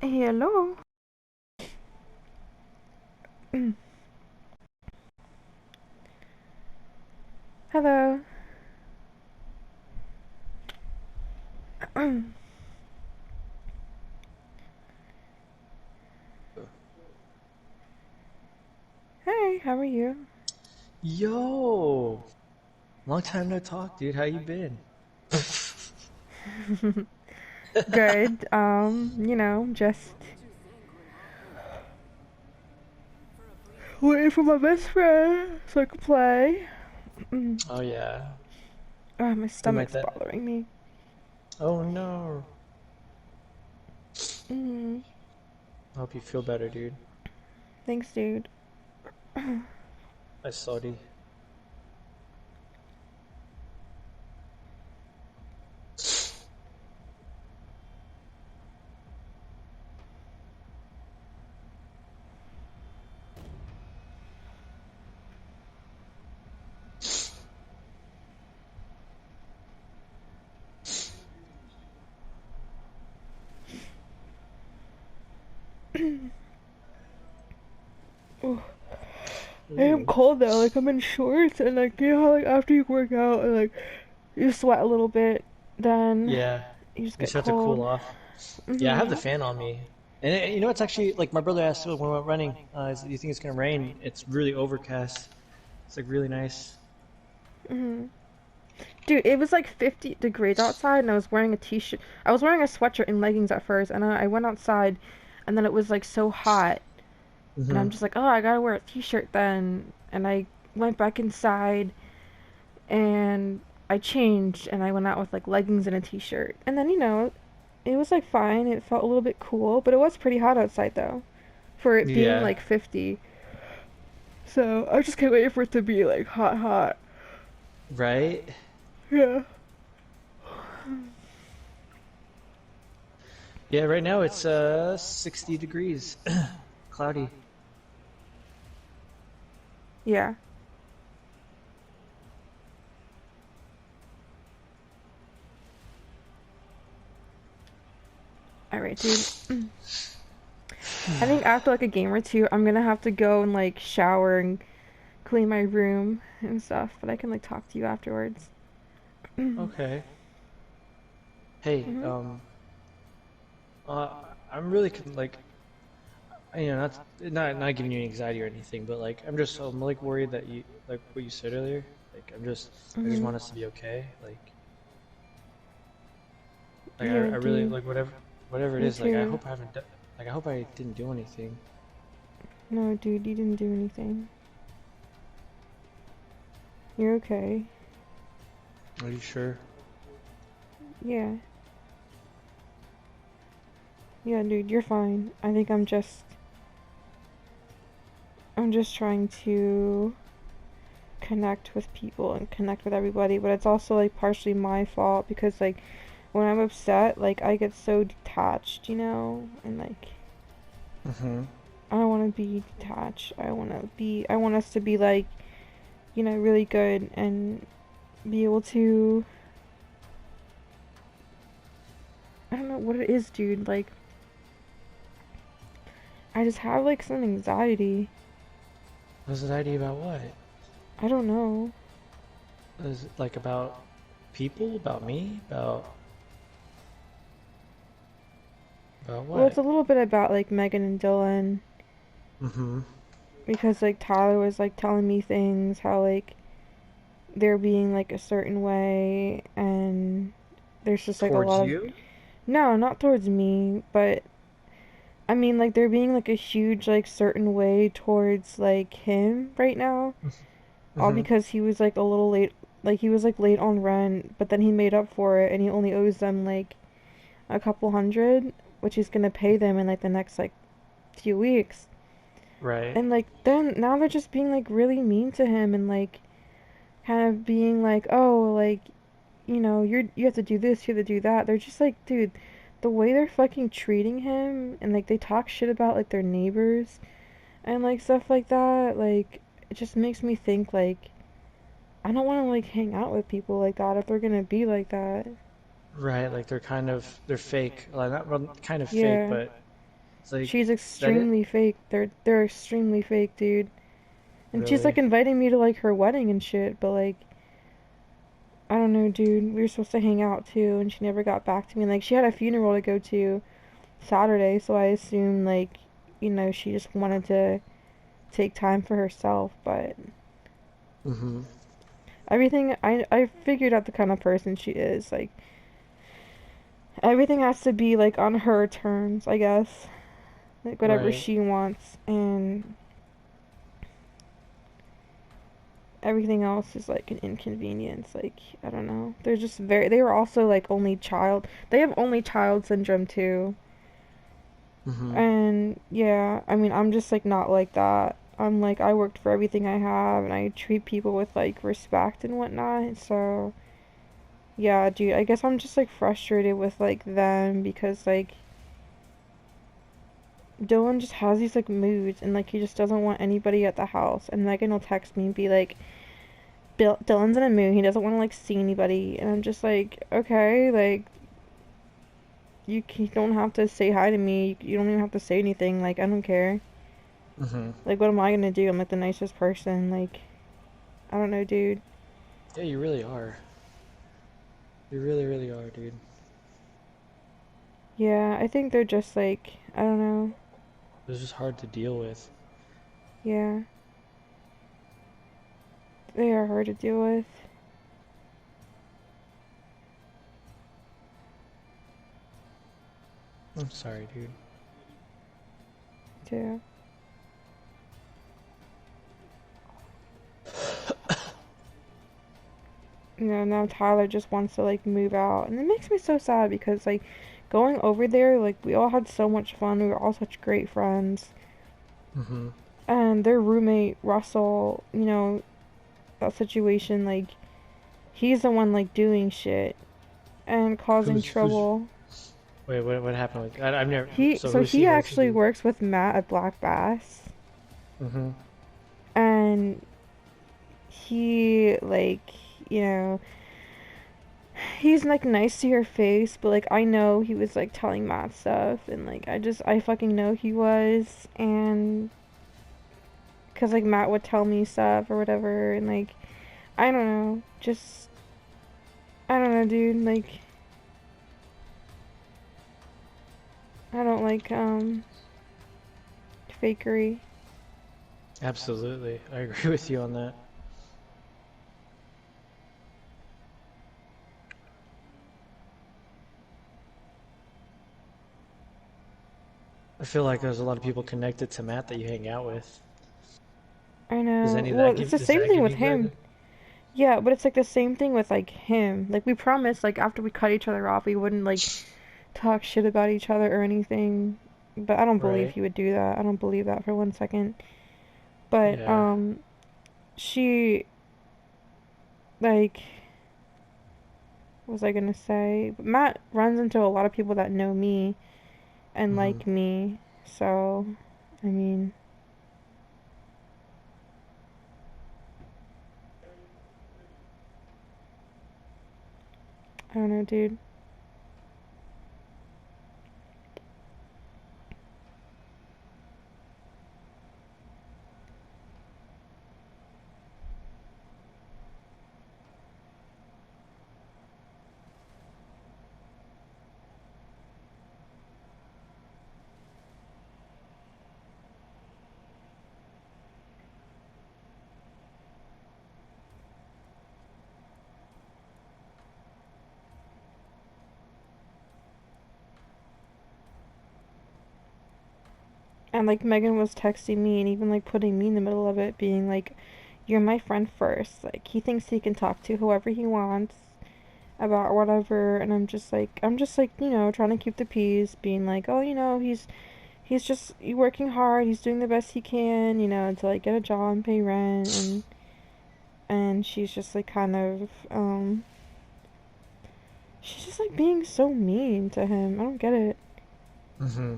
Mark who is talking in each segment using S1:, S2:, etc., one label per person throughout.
S1: Hello. Hello. Hey, how are you?
S2: Yo, long time no talk, dude. How you been?
S1: Good. Just waiting for my best friend so I can play.
S2: Oh yeah,
S1: My
S2: we met
S1: stomach's
S2: that.
S1: bothering me.
S2: Oh no.
S1: Mm,
S2: I hope you feel better, dude.
S1: thanks, dude.
S2: I'm sorry.
S1: Oh, I am
S2: Ooh.
S1: cold though. Like I'm in shorts and like you know how like after you work out and like you sweat a little bit, then
S2: Yeah,
S1: you just
S2: you
S1: get
S2: just have to cool
S1: cold.
S2: off. Yeah, I have
S1: Mhm.
S2: the fan on me, and you know it's actually like my brother asked when we went running. Do you think it's gonna rain? It's really overcast. It's like really nice.
S1: Mhm. Dude, it was like 50 degrees outside, and I was wearing a t-shirt. I was wearing a sweatshirt and leggings at first, and I went outside, and then it was like so hot, and I'm
S2: Mm-hmm.
S1: just like, oh, I gotta wear a t-shirt then. And I went back inside, and I changed, and I went out with like leggings and a t-shirt. And then, it was like fine. It felt a little bit cool, but it was pretty hot outside though, for it being
S2: Yeah.
S1: like 50. So I just can't wait for it to be like hot, hot.
S2: Right.
S1: Yeah.
S2: Yeah. Right now it's 60 degrees, cloudy.
S1: Yeah. All right, dude. I think after like a game or two, I'm gonna have to go and like shower and clean my room and stuff. But I can like talk to you afterwards.
S2: Okay. Hey,
S1: Mhm.
S2: I'm really like, not giving you anxiety or anything, but like, I'm like worried that you like what you said earlier. Like, I just
S1: Mhm.
S2: want us to be okay.
S1: Yeah,
S2: I really
S1: dude.
S2: like whatever it
S1: Me
S2: is. Like,
S1: too.
S2: I hope I didn't do anything.
S1: No, dude, you didn't do anything. You're okay.
S2: Are you sure?
S1: Yeah. Yeah, dude, you're fine. I think I'm just trying to connect with people and connect with everybody, but it's also like partially my fault because like when I'm upset, like I get so detached, and like
S2: Mm-hmm.
S1: I don't want to be detached. I want us to be like, really good and be able to, I don't know what it is, dude. Like, I just have like some anxiety.
S2: Was it idea about what?
S1: I don't know.
S2: Is it like about people? About me? About
S1: Well, it's
S2: what?
S1: a little bit about like Megan and Dylan
S2: Mm-hmm.
S1: because like Tyler was like telling me things, how like they're being like a certain way and there's just like a
S2: Towards
S1: lot of,
S2: you?
S1: no, not towards me, but I mean, like, they're being, like, a huge, like, certain way towards, like, him right now. All
S2: Mm-hmm.
S1: because he was, like, a little late. Like, he was, like, late on rent, but then he made up for it, and he only owes them, like, a couple hundred, which he's gonna pay them in, like, the next, like, few weeks.
S2: Right.
S1: And, like, then, now they're just being, like, really mean to him, and, like, kind of being, like, oh, like, you have to do this, you have to do that. They're just, like, dude, the way they're fucking treating him, and, like, they talk shit about, like, their neighbors and like stuff like that, like it just makes me think like I don't want to like hang out with people like that if they're gonna be like that.
S2: Right, like they're fake. Like not well, kind of fake,
S1: Yeah,
S2: but It's like,
S1: She's
S2: is that it?
S1: extremely fake. They're extremely fake, dude. And she's like
S2: Really?
S1: inviting me to like her wedding and shit, but like I don't know, dude. We were supposed to hang out too, and she never got back to me. Like she had a funeral to go to Saturday, so I assumed like, she just wanted to take time for herself, but
S2: Mm-hmm.
S1: everything I figured out the kind of person she is. Like everything has to be like on her terms, I guess. Like whatever
S2: Right.
S1: she wants, and everything else is like an inconvenience. Like I don't know. They were also like only child. They have only child syndrome too.
S2: Mm-hmm.
S1: And yeah, I mean, I'm just like not like that. I'm like I worked for everything I have and I treat people with like respect and whatnot. So, yeah, dude, I guess I'm just like frustrated with like them because like Dylan just has these like moods and like he just doesn't want anybody at the house. And Megan will text me and be like, Dylan's in a mood. He doesn't want to like see anybody. And I'm just like, okay, like you don't have to say hi to me. You don't even have to say anything. Like I don't care.
S2: Mm-hmm.
S1: Like what am I gonna do? I'm like the nicest person. Like I don't know, dude.
S2: Yeah, you really are. You really, really are, dude.
S1: Yeah, I think they're just like I don't know.
S2: It's just hard to deal with.
S1: Yeah, they are hard to deal with.
S2: I'm sorry, dude.
S1: Too. Now Tyler just wants to like move out, and it makes me so sad because like going over there, like we all had so much fun. We were all such great friends,
S2: Mm-hmm.
S1: and their roommate Russell, that situation like he's the one like doing shit and causing
S2: Who's
S1: trouble.
S2: wait, what happened with I've never
S1: He
S2: so
S1: so
S2: who's
S1: he
S2: what's he
S1: actually
S2: do?
S1: works with Matt at Black Bass,
S2: Mm-hmm.
S1: and he like you know he's like nice to your face, but like I know he was like telling Matt stuff, and like I fucking know he was, and because like Matt would tell me stuff or whatever, and like I don't know, just I don't know, dude. Like I don't like fakery.
S2: Absolutely. I agree with you on that. I feel like there's a lot of people connected to Matt that you hang out with.
S1: I know. Well, it's the
S2: Does
S1: same
S2: that
S1: thing
S2: give
S1: with
S2: you
S1: him.
S2: good?
S1: Yeah, but it's like the same thing with like him. Like we promised, like after we cut each other off, we wouldn't like talk shit about each other or anything. But I don't believe
S2: Right.
S1: he would do that. I don't believe that for 1 second. But
S2: Yeah.
S1: she like what was I gonna say? But Matt runs into a lot of people that know me and
S2: Mm-hmm.
S1: like me. So, I mean, I don't know, dude. And like Megan was texting me and even like putting me in the middle of it, being like, "You're my friend first." Like he thinks he can talk to whoever he wants about whatever, and I'm just like, trying to keep the peace, being like, "Oh, he's just working hard. He's doing the best he can, to like get a job and pay rent." And she's just like kind of she's just like being so mean to him. I don't get it.
S2: Mm-hmm.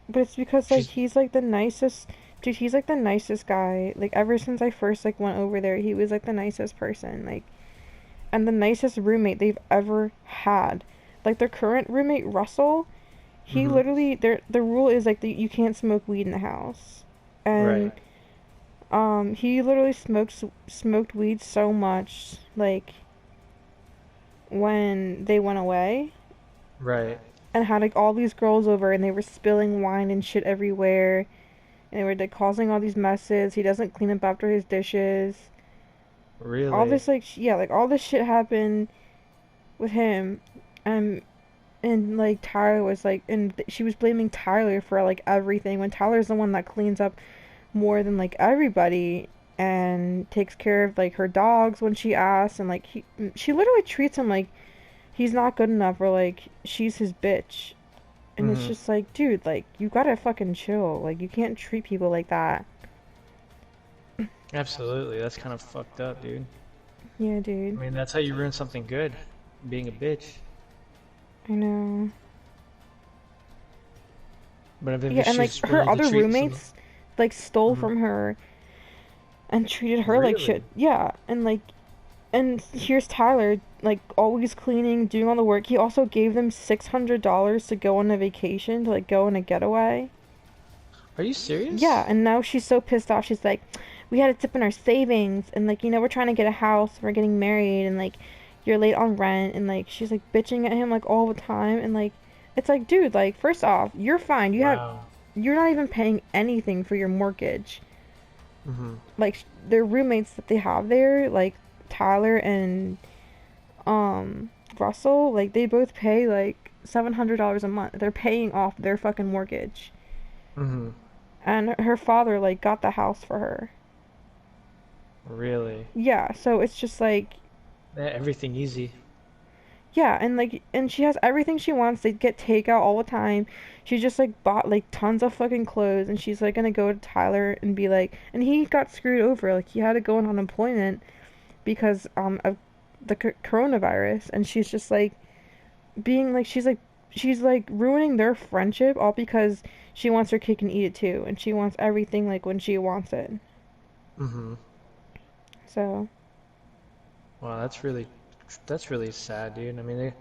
S1: But it's because like
S2: She's
S1: he's like the nicest dude, he's like the nicest guy. Like ever since I first like went over there, he was like the nicest person. Like and the nicest roommate they've ever had. Like their current roommate, Russell, he
S2: Mhm.
S1: literally the rule is like that you can't smoke weed in the house. And
S2: Right.
S1: he literally smoked weed so much like when they went away
S2: Right.
S1: and had like all these girls over and they were spilling wine and shit everywhere and they were like causing all these messes. He doesn't clean up after his dishes. All
S2: Really.
S1: this like yeah, like all this shit happened with him. Um and like Tyler was like and she was blaming Tyler for like everything when Tyler's the one that cleans up more than like everybody and takes care of like her dogs when she asks and like she literally treats him like he's not good enough or like she's his bitch. And it's
S2: Mhm.
S1: just like, dude, like you gotta fucking chill. Like you can't treat people like that.
S2: Absolutely. That's kind of fucked up, dude.
S1: Yeah,
S2: I
S1: dude.
S2: mean, that's how you ruin something good, being a bitch.
S1: I know.
S2: But
S1: Yeah,
S2: if
S1: and like
S2: she's
S1: her
S2: willing to
S1: other
S2: treat some.
S1: roommates like stole
S2: Mhm.
S1: from her and treated her like shit.
S2: Really?
S1: Yeah, and like and here's Tyler like always cleaning, doing all the work. He also gave them $600 to go on a vacation, to like go on a getaway.
S2: Are you
S1: Yeah,
S2: serious?
S1: and now she's so pissed off. She's like, we had to tip in our savings, and like, we're trying to get a house, we're getting married, and like, you're late on rent, and like, she's like bitching at him like all the time, and like, it's like, dude, like, first off, you're fine.
S2: Wow.
S1: You're not even paying anything for your mortgage.
S2: Mhm.
S1: Like, their roommates that they have there, like Tyler and Russell, like, they both pay like $700 a month. They're paying off their fucking mortgage.
S2: Mhm.
S1: And her father like got the house for her.
S2: Really?
S1: Yeah, so it's just like
S2: Everything easy.
S1: yeah, and like and she has everything she wants. They get takeout all the time. She just like bought like tons of fucking clothes and she's like gonna go to Tyler and be like and he got screwed over. Like he had to go on unemployment because of the coronavirus and she's just like being like she's like ruining their friendship all because she wants her cake and eat it too and she wants everything like when she wants it.
S2: Mhm.
S1: So,
S2: Wow, that's really sad, dude. I mean,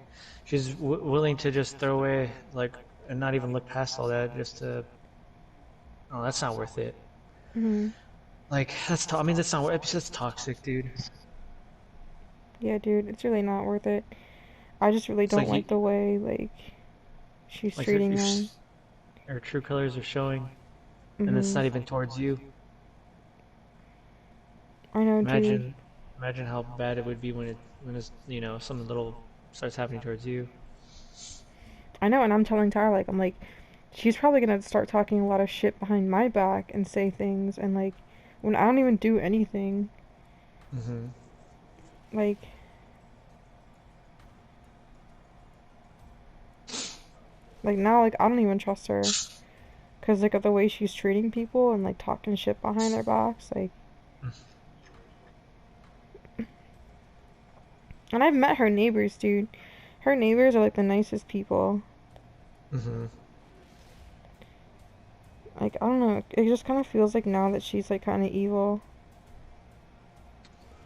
S2: she's w willing to just throw away like and not even look past all that just to. Oh, that's not worth it.
S1: mhm.
S2: Like I mean, that's not. It's just toxic, dude.
S1: Yeah, dude, it's really not worth it. I just really
S2: It's
S1: don't
S2: like
S1: like the way like she's
S2: like her,
S1: treating them.
S2: her true colors are showing, and it's
S1: Mhm.
S2: not even towards you.
S1: I know, dude.
S2: Imagine, imagine how bad it would be when it's something little starts happening towards you.
S1: I know, and I'm telling Tyler like I'm like she's probably gonna start talking a lot of shit behind my back and say things and like when I don't even do anything.
S2: Hmm.
S1: Like now like I don't even trust her because like of the way she's treating people and like talking shit behind their backs like and I've met her neighbors, dude. Her neighbors are like the nicest people.
S2: Hmm.
S1: Like I don't know, it just kind of feels like now that she's like kind of evil.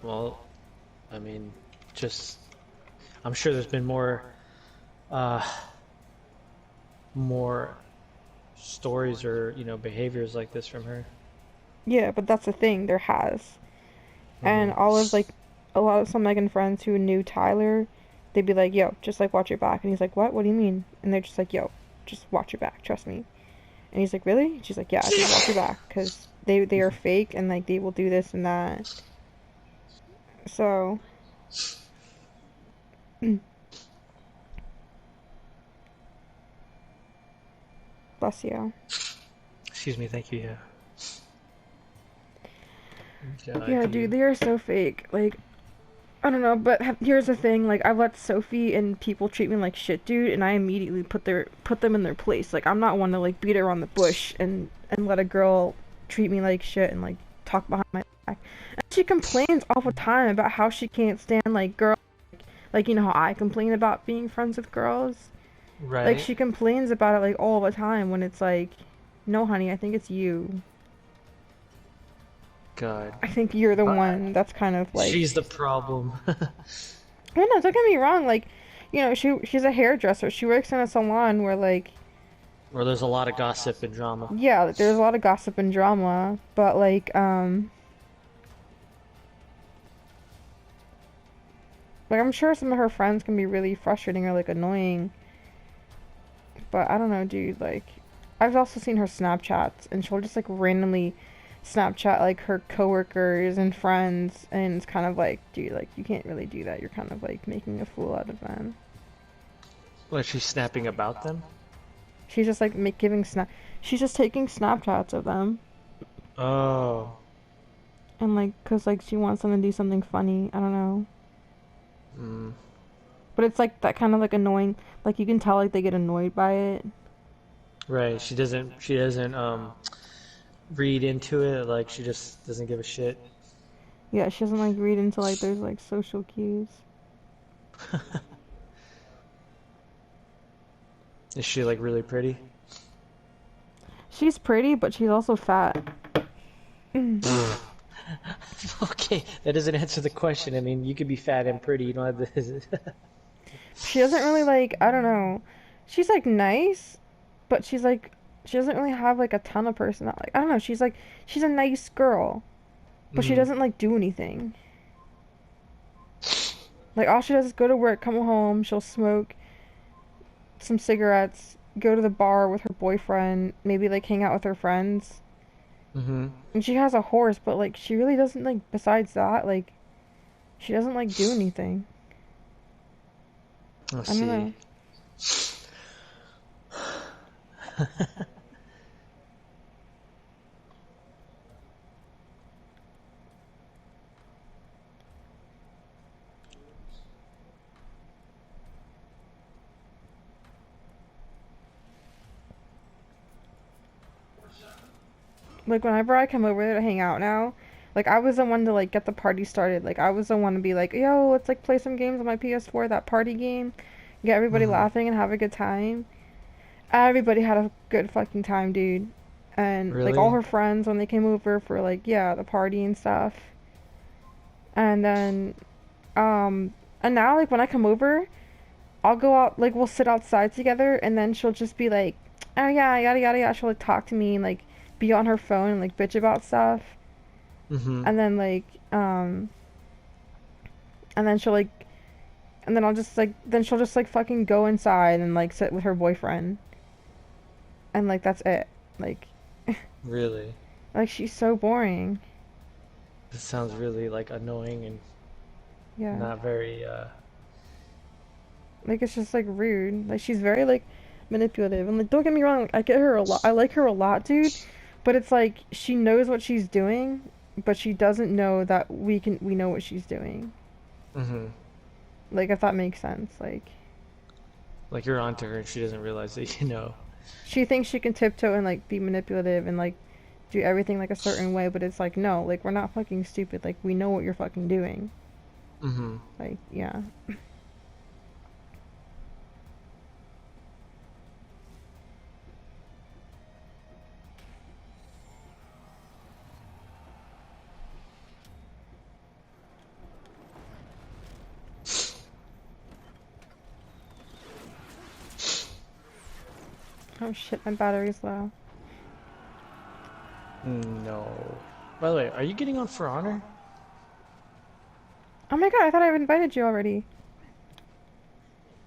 S2: Well, I mean, just I'm sure there's been uh, more stories or behaviors like this from her.
S1: Yeah, but that's the thing, there has. And
S2: Hmm.
S1: all of like a lot of some Megan friends who knew Tyler, they'd be like, "Yo, just like watch your back." And he's like, "What? What do you mean?" And they're just like, "Yo, just watch your back, trust me." And he's like, "Really?" And she's like, "Yeah, just watch your back cuz they are fake and like they will do this and that." So, bless you.
S2: Excuse me, thank you. Yeah.
S1: But
S2: Yeah, I
S1: yeah,
S2: could
S1: dude,
S2: you.
S1: they are so fake. Like I don't know, but here's the thing: like I've let Sophie and people treat me like shit, dude, and I immediately put them in their place. Like I'm not one to like beat around the bush and let a girl treat me like shit and like talk behind my back. And she complains all the time about how she can't stand like girls, like how I complain about being friends with girls. Like
S2: Right.
S1: she complains about it like all the time when it's like, no, honey, I think it's you.
S2: God.
S1: I think you're the
S2: Uh,
S1: one that's kind of like
S2: she's the problem.
S1: well, no, don't get me wrong. Like, she's a hairdresser. She works in a salon where like,
S2: Or there's a lot of gossip and drama.
S1: Yeah, like, there's a lot of gossip and drama, but like I'm sure some of her friends can be really frustrating or like annoying, but I don't know, dude. Like, I've also seen her Snapchats, and she'll just like randomly Snapchat like her coworkers and friends, and it's kind of like, dude, like you can't really do that. You're kind of like making a fool out of them.
S2: Was she snapping about them?
S1: She's just like giving snap. She's just taking Snapchats of them,
S2: Oh.
S1: and like, cause like she wants them to do something funny. I don't know.
S2: Mm.
S1: But it's like that kind of like annoying. Like you can tell like they get annoyed by it.
S2: Right. She doesn't read into it. Like she just doesn't give a shit.
S1: Yeah, she doesn't like read into like there's like social cues.
S2: Is she like really pretty?
S1: She's pretty, but she's also fat.
S2: Okay, that doesn't answer the question. I mean, you could be fat and pretty. You don't have this.
S1: She doesn't really like, I don't know. She's like nice, but she's like she doesn't really have like a ton of personality. Like, I don't know. She's a nice girl, but she
S2: Mm.
S1: doesn't like do anything. Like all she does is go to work, come home, she'll smoke some cigarettes, go to the bar with her boyfriend, maybe like hang out with her friends.
S2: Mm-hmm.
S1: And she has a horse, but like she really doesn't like besides that, like she doesn't like do anything.
S2: Let's
S1: I don't
S2: see.
S1: know. Like whenever I come over there to hang out now, like I was the one to like get the party started. Like I was the one to be like, "Yo, let's like play some games on my PS4, that party game." Get everybody
S2: Mm-hmm.
S1: laughing and have a good time. Everybody had a good fucking time, dude. And like all
S2: Really?
S1: her friends when they came over for like yeah, the party and stuff. And then and now like when I come over, I'll go out like we'll sit outside together and then she'll just be like, "Oh yeah, yada yada yada." She'll like talk to me and like be on her phone and like bitch about stuff.
S2: Mm-hmm.
S1: And then and then she'll like and then I'll just like then she'll just like fucking go inside and like sit with her boyfriend. And like that's it. Like
S2: Really?
S1: like she's so boring.
S2: This sounds really like annoying and
S1: Yeah.
S2: not very
S1: Like it's just like rude. Like she's very like manipulative. And like don't get me wrong, like, I get her a lot. I like her a lot, dude. But it's like she knows what she's doing, but she doesn't know that we know what she's doing.
S2: mm-hmm.
S1: Like if that makes sense. Like
S2: Like you're onto her and she doesn't realize that you know.
S1: she thinks she can tiptoe and like be manipulative and like do everything like a certain way, but it's like no, like we're not fucking stupid. Like we know what you're fucking doing.
S2: Mm-hmm.
S1: Like yeah. Oh shit, my battery's low.
S2: No. By the way, are you getting on For Honor?
S1: Oh my god, I thought I've invited you already.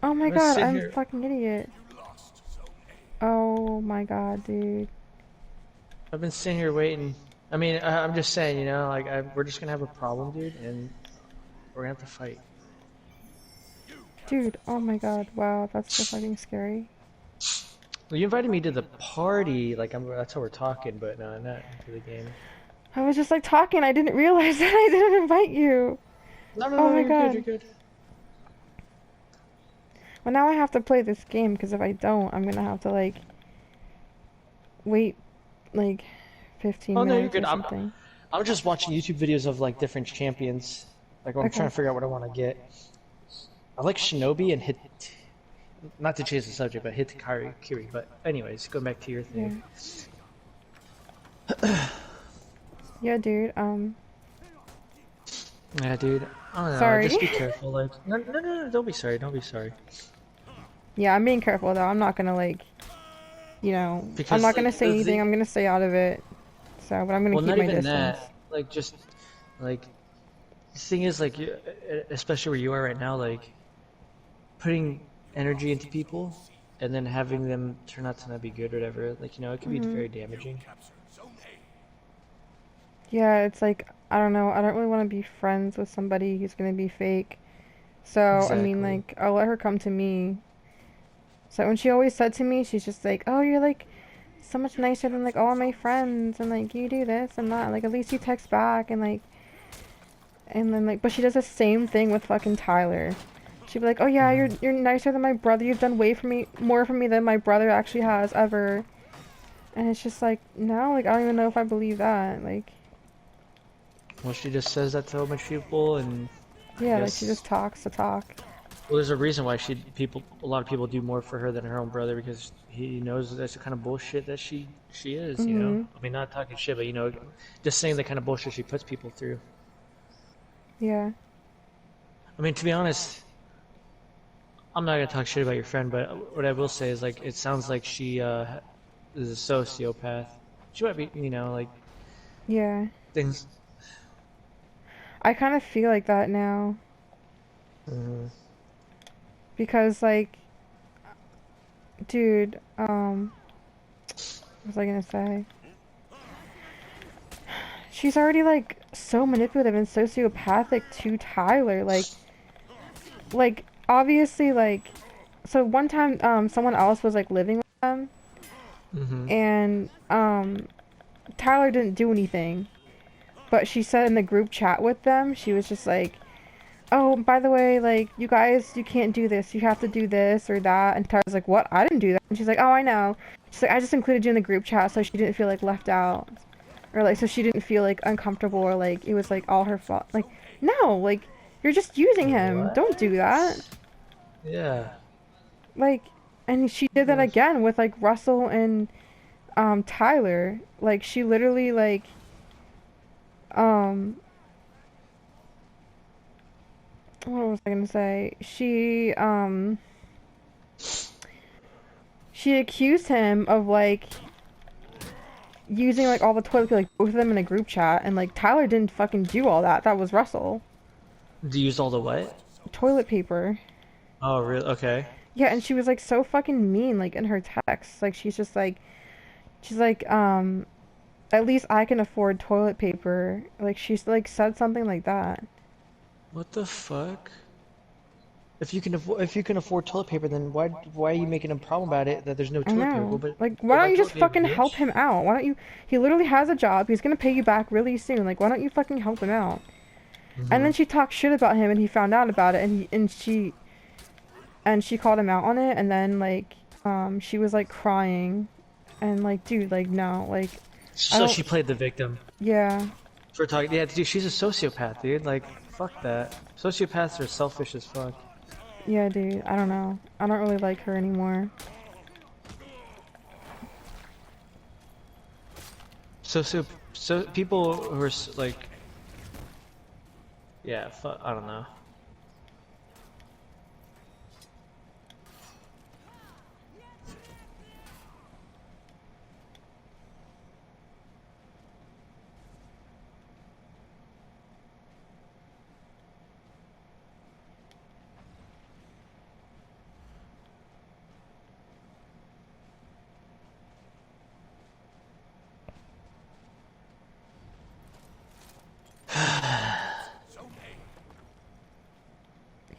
S1: Oh my
S2: I've been
S1: god,
S2: sitting
S1: I'm a
S2: here.
S1: fucking idiot. Oh my god, dude.
S2: I've been sitting here waiting. I mean, I'm just saying, you know, like we're just gonna have a problem, dude, and we're gonna have to fight.
S1: Dude, oh my god, wow, that's so fucking scary.
S2: Well, you invited me to the party, like that's how we're talking, but no, not into the game.
S1: I was just like talking, I didn't realize that I didn't invite you.
S2: No, no,
S1: Oh
S2: no,
S1: my
S2: you're good,
S1: god.
S2: you're good.
S1: Well, now I have to play this game because if I don't, I'm gonna have to like wait like 15
S2: Oh no, you're
S1: minutes
S2: good.
S1: or
S2: I'm
S1: something.
S2: I'm just watching YouTube videos of like different champions. Like when I'm trying
S1: Okay.
S2: to figure out what I want to get. I like Shinobi and Hit. Not to change the subject, but Hitakari Kiri. But anyways, go back to your
S1: Yeah.
S2: thing.
S1: Yeah, dude.
S2: Yeah, dude. I don't know.
S1: Sorry.
S2: Just be careful. Like, no, no, no, no. Don't be sorry. Don't be sorry.
S1: Yeah, I'm being careful though. I'm not gonna like, you know, I'm
S2: Because
S1: not gonna
S2: like
S1: say anything. I'm gonna stay out of it. So, but I'm gonna
S2: well,
S1: keep
S2: not
S1: my
S2: even
S1: distance.
S2: that. Like just like the thing is like especially where you are right now, like putting energy into people and then having them turn out to not be good or whatever. Like it could be
S1: Mhm.
S2: very damaging.
S1: Yeah, it's like I don't know. I don't really want to be friends with somebody who's gonna be fake. So, I mean,
S2: Exactly.
S1: like, I'll let her come to me. So when she always said to me, she's just like, "Oh, you're like so much nicer than like all my friends, and like you do this and that. Like at least you text back and like, and then like, but she does the same thing with fucking Tyler. She'd be like, "Oh yeah,
S2: Hmm.
S1: you're nicer than my brother. You've done way for me, more for me than my brother actually has ever." And it's just like, now, like, I don't even know if I believe that. Like,
S2: Well, she just says that to a bunch of people, and I
S1: yeah, like she just
S2: guess
S1: talks to talk.
S2: well, there's a reason why a lot of people do more for her than her own brother because he knows that's the kind of bullshit that she is.
S1: Mhm.
S2: I mean, not talking shit, but just saying the kind of bullshit she puts people through.
S1: Yeah.
S2: I mean, to be honest, I'm not gonna talk shit about your friend, but what I will say is like it sounds like she is a sociopath. She might be, like
S1: Yeah.
S2: things.
S1: I kind of feel like that now
S2: Mhm.
S1: because like, dude, what was I gonna say? She's already like so manipulative and sociopathic to Tyler. Like obviously like, so one time someone else was like living with them
S2: Mhm.
S1: and Tyler didn't do anything. But she said in the group chat with them, she was just like, "Oh, by the way, like you guys, you can't do this. You have to do this or that." And Tyler's like, "What? I didn't do that." And she's like, "Oh, I know." She's like, "I just included you in the group chat so she didn't feel like left out, or like so she didn't feel like uncomfortable or like it was like all her fault." Like, no, like you're just using him. Don't do that.
S2: What? Yeah.
S1: Like, and she did that again with like Russell and Tyler. Like she literally like um what was I gonna say? She accused him of like using like all the toilet paper, like both of them in a group chat, and like Tyler didn't fucking do all that. That was Russell.
S2: Do you use all the what?
S1: Toilet paper.
S2: Oh, really? Okay.
S1: Yeah, and she was like so fucking mean, like in her texts. Like she's like, at least I can afford toilet paper. Like she's like said something like that.
S2: What the fuck? If you can afford toilet paper, then why are you making a problem about it that there's no
S1: I
S2: toilet paper?
S1: know.
S2: Go but
S1: Like, why
S2: go buy
S1: don't you just
S2: toilet paper,
S1: fucking help
S2: bitch.
S1: him out? Why don't you? He literally has a job. He's gonna pay you back really soon. Like, why don't you fucking help him out? And
S2: Hmm.
S1: then she talked shit about him, and he found out about it, and she called him out on it, and then like, she was like crying, and like, dude, like, no, like, I
S2: So
S1: don't.
S2: she played the victim
S1: Yeah,
S2: for talking. Yeah, dude, she's a sociopath, dude. Like, fuck that. Sociopaths are selfish as fuck.
S1: yeah, dude. I don't know. I don't really like her anymore.
S2: So people who are like, yeah, I don't know.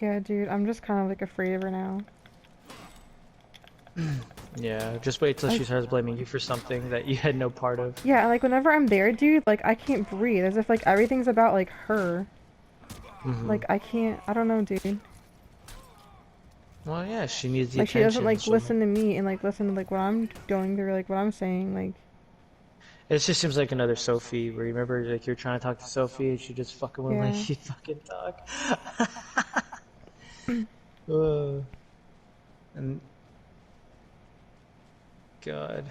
S1: Yeah, dude. I'm just kind of like afraid of her now.
S2: Yeah, just wait till
S1: Like,
S2: she starts blaming you for something that you had no part of.
S1: yeah, like whenever I'm there, dude, like I can't breathe. As if like everything's about like her.
S2: Hmm.
S1: Like I can't. I don't know, dude.
S2: Well, yeah, she needs the
S1: Like she doesn't
S2: attention,
S1: like
S2: so
S1: listen to me and like listen to like what I'm going through, like what I'm saying. Like,
S2: it just seems like another Sophie, where you remember like you're trying to talk to Sophie and she just fucking won't
S1: yeah.
S2: let you fucking talk. uh, and God.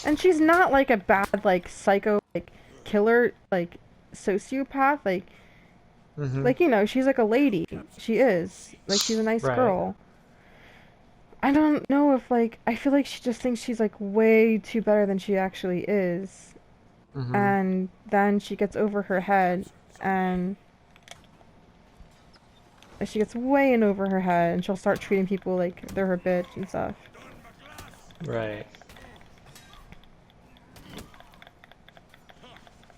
S1: And she's not like a bad like psycho like killer, like sociopath,
S2: Mm-hmm.
S1: you know, she's like a lady. She is like she's a nice
S2: Right.
S1: girl. I don't know if like I feel like she just thinks she's like way too better than she actually is,
S2: Mm-hmm.
S1: and then she gets over her head and she gets way in over her head and she'll start treating people like they're her bitch and stuff.
S2: Right.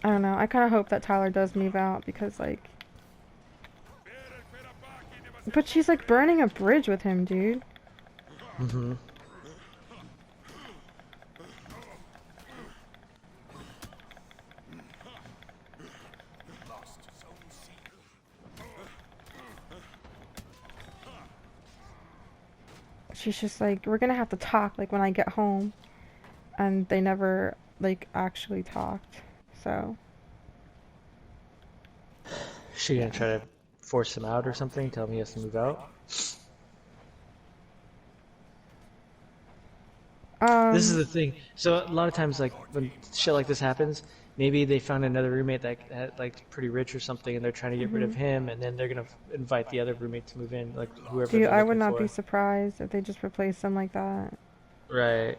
S1: I don't know. I kind of hope that Tyler does move out because like, but she's like burning a bridge with him, dude.
S2: Mm-hmm.
S1: She's just like, we're gonna have to talk like when I get home, and they never like actually talked. So
S2: She gonna
S1: yeah.
S2: try to force him out or something? Tell him he has to move out? This is
S1: Um.
S2: the thing. So a lot of times, like when shit like this happens, maybe they found another roommate that had, like pretty rich or something, and they're trying to get rid of
S1: Mhm.
S2: him, and then they're gonna invite the other roommate to move in, like whoever
S1: Dude,
S2: they're
S1: I would
S2: looking
S1: not be
S2: for.
S1: surprised if they just replaced him like that.
S2: Right.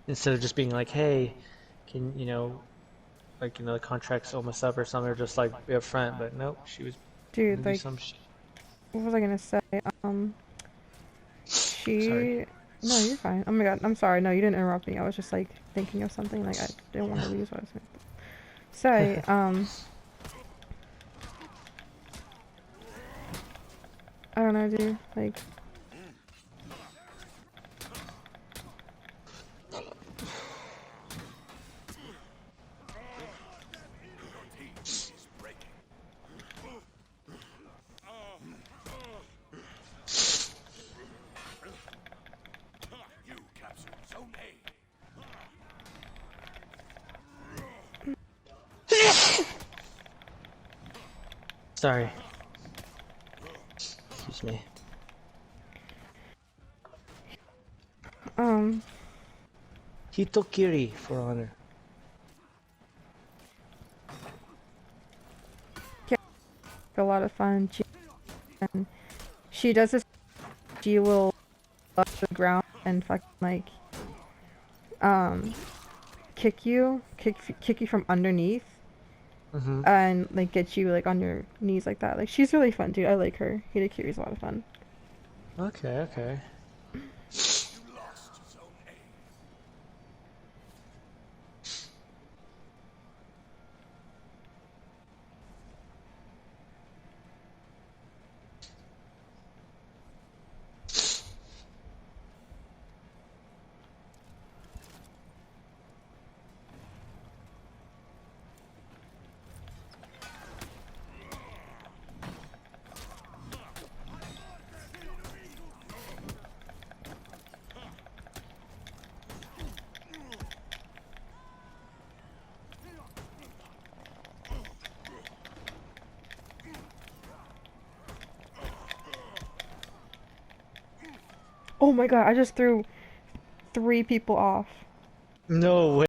S2: Instead of just being like, hey, can like the contract's almost up or something, or just like be upfront. But nope, she was gonna
S1: Dude,
S2: do
S1: like,
S2: some shit.
S1: what was I gonna say? Um,
S2: Sorry.
S1: she. No, you're fine. Oh my god, I'm sorry. No, you didn't interrupt me. I was just like thinking of something. Like I didn't want to lose what I was gonna say. I don't know, dude. Like,
S2: Sorry. Excuse me.
S1: um,
S2: Hitokiri for honor.
S1: yeah, a lot of fun. And she does this. She will touch the ground and fucking like, um, kick you from underneath,
S2: Mm-hmm.
S1: and like get you like on your knees like that. Like she's really fun, dude. I like her. Hitakiri's a lot of fun.
S2: Okay, okay.
S1: Oh my god, I just threw 3 people off.
S2: No way.